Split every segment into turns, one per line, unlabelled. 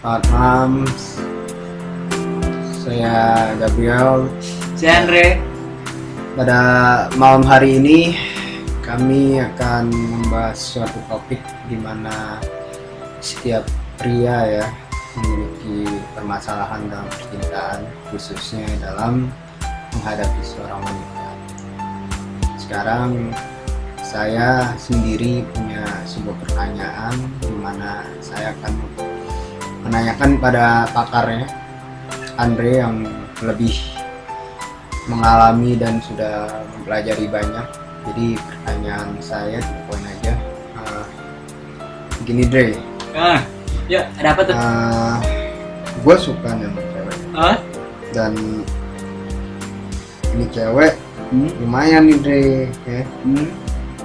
Selamat malam, saya Gabriel.
Saya Andre.
Pada malam hari ini kami akan membahas suatu topik di mana setiap pria ya memiliki permasalahan dalam percintaan, khususnya dalam menghadapi seorang wanita. Sekarang saya sendiri punya sebuah pertanyaan di mana saya akan menanyakan pada pakarnya Andre yang lebih mengalami dan sudah mempelajari banyak. Jadi pertanyaan saya di poin aja begini Dre.
Ya, ada apa tuh?
Gue suka nih sama cewek dan ini cewek lumayan nih Dre ya.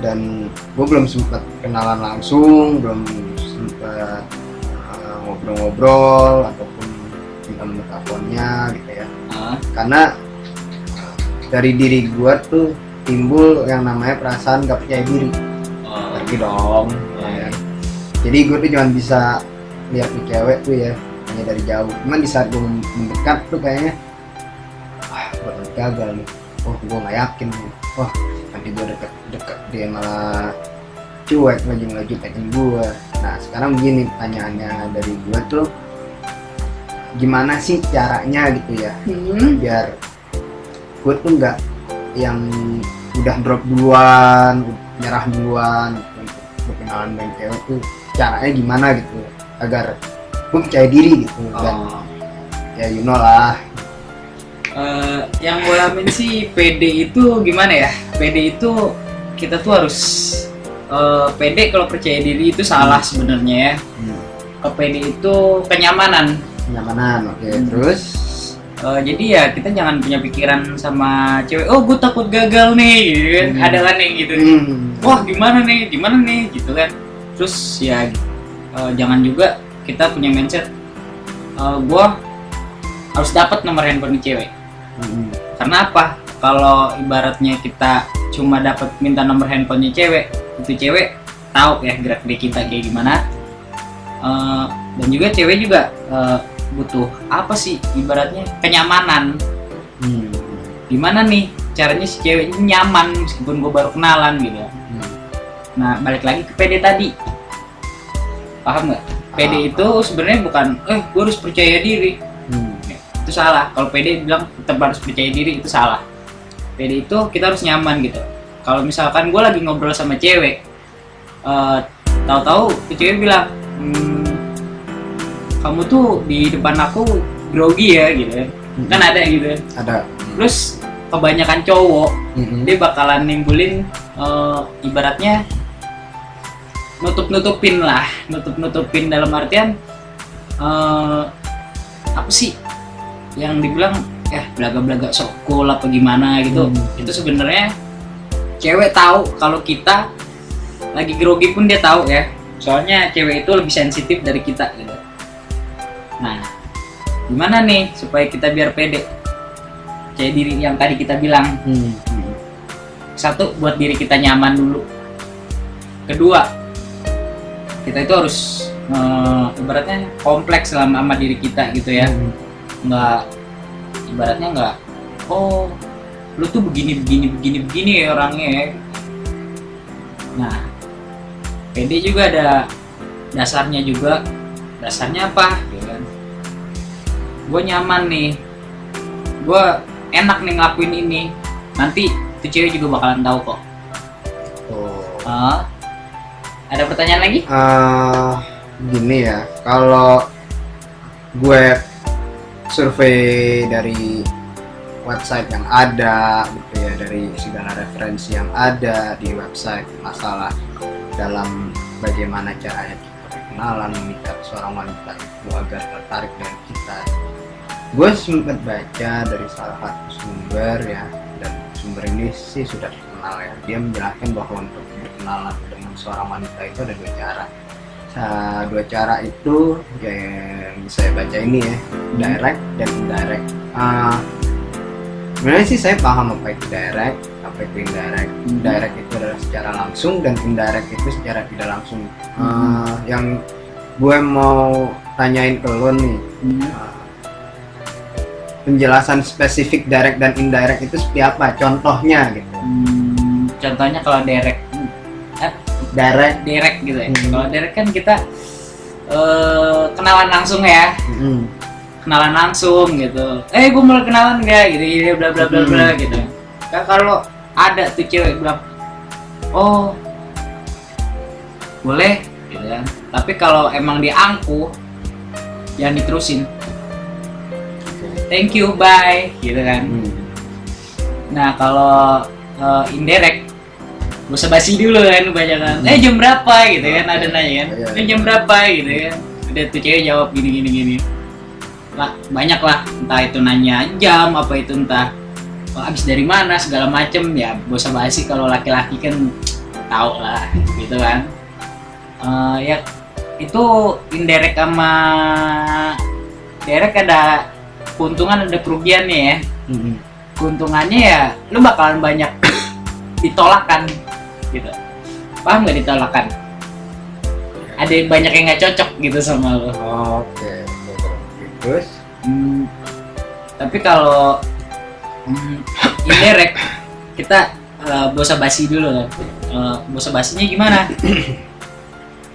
Dan gue belum sempat kenalan langsung, belum sempat ngobrol-ngobrol ataupun minta nomor teleponnya gitu ya. Karena dari diri gue tuh timbul yang namanya perasaan gak percaya diri. Ngerti dong ya. Jadi gue tuh cuma bisa lihat nih cewek tuh ya hanya dari jauh. Cuman di saat gue mendekat tuh kayaknya bakal gagal nih. Gue gak yakin nih. Nanti gue deket dia malah cuek lagi ngejutekin gue. Nah sekarang begini pertanyaannya dari gue tuh, gimana sih caranya gitu ya biar gue tuh nggak yang udah drop duluan, nyerah duluan untuk berkenalan dengan cewek tuh, caranya gimana gitu agar gue percaya diri gitu. Dan ya you know lah.
Yang gue alamin sih PD itu gimana ya? PD itu kita tuh harus PD kalau percaya diri itu salah sebenarnya ya. PD itu kenyamanan,
oke. Terus
jadi ya kita jangan punya pikiran sama cewek, gue takut gagal nih gitu kan. Ada kan nih gitu. Wah gimana nih gitu kan. Terus ya jangan juga kita punya mindset gue harus dapat nomor handphone cewek. Karena apa? Kalau ibaratnya kita cuma dapat minta nomor handphonenya cewek, itu cewek tahu ya gerak gerik kita kayak gimana. Dan juga cewek juga butuh apa sih ibaratnya kenyamanan. Gimana nih caranya si cewek ini nyaman meskipun gue baru kenalan gitu. Nah balik lagi ke PD tadi, paham nggak? PD itu sebenarnya bukan gue harus percaya diri. Itu salah. Kalau PD bilang tetap harus percaya diri, itu salah. PD itu kita harus nyaman gitu. Kalau misalkan gue lagi ngobrol sama cewek, tahu-tahu cewek bilang, kamu tuh di depan aku grogi ya gitu kan ada gitu. Ada. Terus kebanyakan cowok dia bakalan nimbulin ibaratnya nutup-nutupin dalam artian apa sih yang dibilang belaga-belaga sok cool apa gimana gitu. Itu sebenarnya cewek tahu kalau kita lagi grogi pun dia tahu ya. Soalnya cewek itu lebih sensitif dari kita gitu. Nah, gimana nih supaya kita biar pede? Percaya diri yang tadi kita bilang. Satu, buat diri kita nyaman dulu. Kedua, kita itu harus ibaratnya kompleks sama diri kita gitu ya. Ibaratnya nggak, lu tuh begini ya orangnya ya. Nah, pede juga ada dasarnya juga. Dasarnya apa? Gue nyaman nih, gue enak nih ngelakuin ini. Nanti tuh cewek juga bakalan tahu kok. Ada pertanyaan lagi?
Gini ya, kalau gue survei dari website yang ada gitu ya, dari segala referensi yang ada di website masalah dalam bagaimana caranya kenalan memikat seorang wanita itu agar tertarik dengan kita. Gue sempat baca dari salah satu sumber ya, dan sumber ini sih sudah terkenal ya. Dia menjelaskan bahwa untuk berkenalan dengan seorang wanita itu ada dua cara. Dua cara itu ya, yang saya baca ini ya, direct dan indirect. Sebenarnya sih saya paham apa itu direct, apa itu indirect. Direct itu adalah secara langsung dan indirect itu secara tidak langsung. Yang gue mau tanyain ke lo nih, penjelasan spesifik direct dan indirect itu seperti apa? Contohnya gitu.
Contohnya kalau direct gitu ya. Kalau direct kan kita kenalan langsung ya. Kenalan langsung gitu. Gue mulai kenalan gak gitu, bla bla bla bla gitu. Kan kalau ada tuh cewek bilang, oh boleh gitu kan. Tapi kalau emang dia angkuh, jangan diterusin. Thank you, bye gitu kan. Nah kalau indirect, gak usah basi dulu kan kebanyakan. Jam berapa gitu kan, ada nanya kan. Jam berapa gitu kan. Udah tuh cewek jawab gini. Lah banyak lah, entah itu nanya jam apa itu entah abis dari mana segala macem ya. Gak usah basi, kalau laki-laki kan tahu lah gitu kan. Ya itu indirect sama direct ada keuntungan ada kerugiannya ya. Keuntungannya ya lu bakalan banyak ditolakan gitu. Paham gak ditolakan? Ada yang banyak yang gak cocok gitu sama lu.
Oke. Terus?
Tapi kalau indirect kita bosa basi dulu kan. Bosa basinya gimana?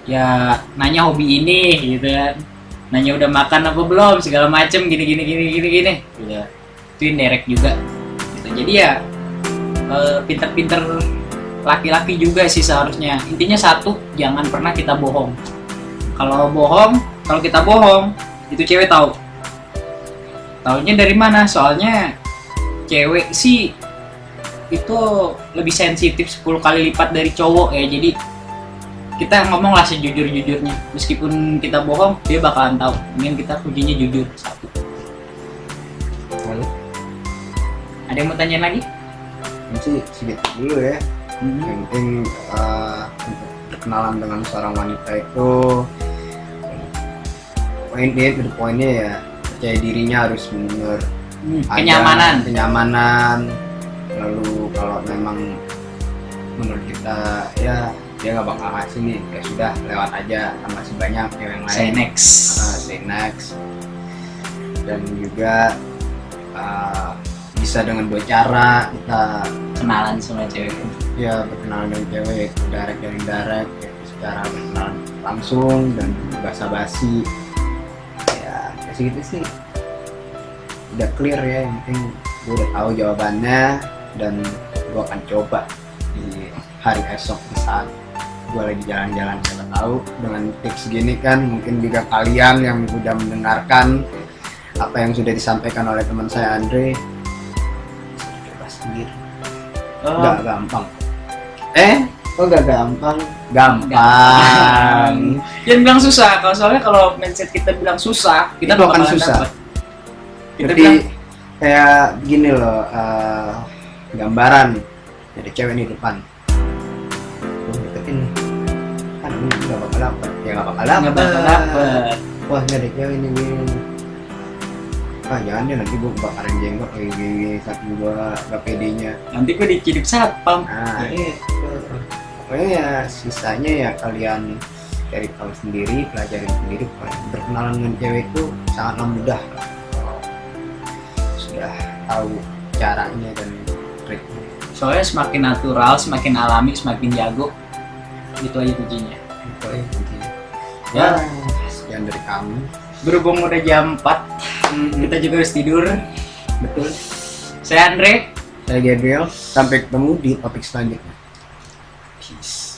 Ya nanya hobi ini gitu kan. Nanya udah makan apa belum segala macem gini gitu. Itu indirect juga gitu. Jadi ya pinter-pinter laki-laki juga sih seharusnya. Intinya satu, jangan pernah kita bohong. Kalau kita bohong itu cewek tahu. Taunya dari mana? Soalnya cewek sih itu lebih sensitif 10 kali lipat dari cowok ya. Jadi kita ngomong lah sejujur-jujurnya. Meskipun kita bohong, dia bakalan tahu. Mending kita kuncinya jujur. Satu. Ada yang mau tanya lagi?
Masih sedikit dulu ya. Yang penting untuk berkenalan dengan seorang wanita itu poinnya ya percaya dirinya harus benar. Kenyamanan. Lalu kalau memang menurut kita ya dia nggak bakal ngasih nih, ya sudah lewat aja, kan masih banyak yang lain. Say next. Dan juga bisa dengan dua cara kita
kenalan sama cewek.
Ya berkenalan dengan cewek, yaitu direct dan indirect, yaitu secara berkenalan langsung dan basa-basi. Ya gitu sih udah clear ya. Yang penting gue udah tahu jawabannya dan gue akan coba di hari esok di saat gue lagi jalan-jalan. Siapa tahu dengan tips gini kan mungkin juga kalian yang sudah mendengarkan apa yang sudah disampaikan oleh teman saya Andre bisa coba sendiri. Gak gampang. Kok gak gampang? Gampang.
Jangan bilang susah. Soalnya kalau mindset kita bilang susah, kita
akan susah. Jadi kayak gini loh, gambaran ada cewek di depan, deketin nih, kan ini nggak bakal dapet, ya nggak bakal dapet. Wah ini ada cewek ini, jangan deh nanti gue bakaran jenggot lagi saking gue gak pedenya.
Nanti gue diciduk satpam.
Pokoknya ya sisanya ya kalian cari tahu sendiri, pelajarin sendiri. Berkenalan dengan cewek itu sangatlah mudah. Sudah tahu caranya dan triknya.
Soalnya semakin natural, semakin alami, semakin jago. Itu aja kuncinya.
Ya, sekian dari kami.
Berhubung udah jam 4, kita juga harus tidur.
Betul.
Saya Andre.
Saya Gabriel. Sampai ketemu di topik selanjutnya. Peace.